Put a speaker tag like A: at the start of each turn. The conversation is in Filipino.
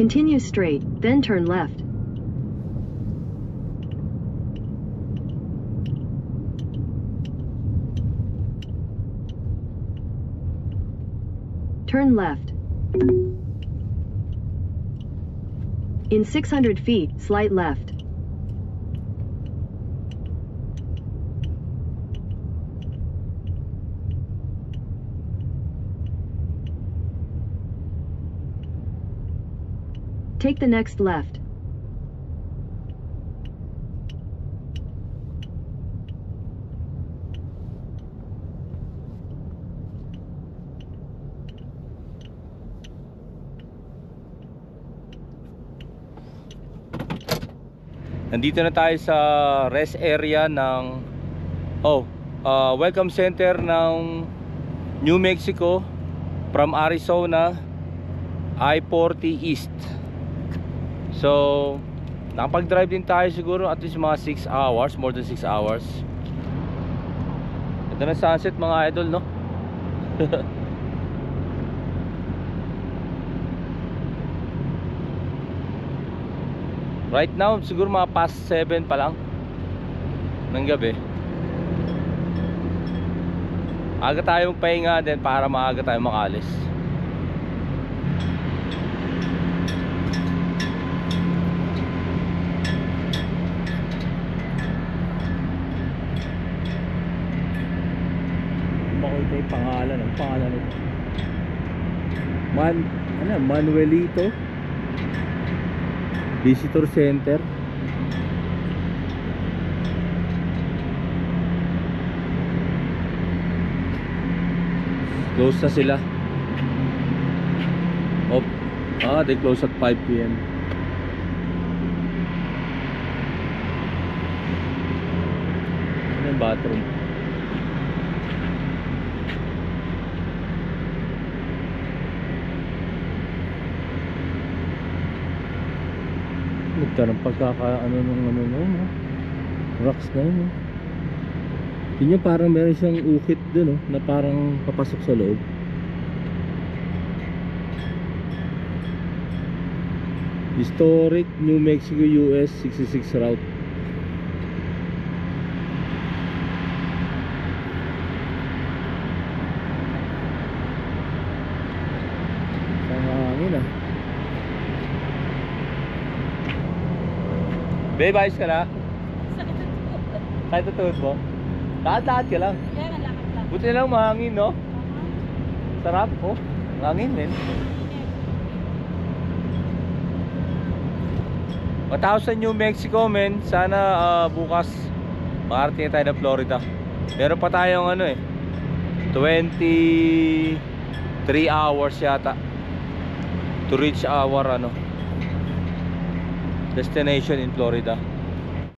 A: Continue straight, then turn left. Turn left. In 600 feet, slight left. Take the next left.
B: Nandito na tayo sa rest area ng welcome center ng New Mexico from Arizona, I-40 East. So nakapag-drive din tayo siguro at least mga 6 hours, more than 6 hours. Ito na sunset mga idol, no? Right now siguro mga past 7 pa lang ng gabi. Aga tayo magpahinga din para maaga tayo makalis. Makita yung pangalan. Ang pangalan nito Manuelito Visitor Center. Close na sila. They close at 5 PM. Ano yung bathroom? Nagkaroon pagkakaano ng rocks na yun. Yun yung parang meron siyang ukit dun, na parang papasok sa loob. Historic New Mexico US 66 route. Sangangin Babe, ayos ka na? Sakit ang tuhod mo? Lahat-lahat ka lang.
C: Kaya nga lakad lang.
B: Buti na lang mahangin, no? Sarap, mahangin din. Matapos sa New Mexico, men. Sana bukas makarating tayo ng Florida. Meron pa tayong 23 hours yata to reach our destination in Florida.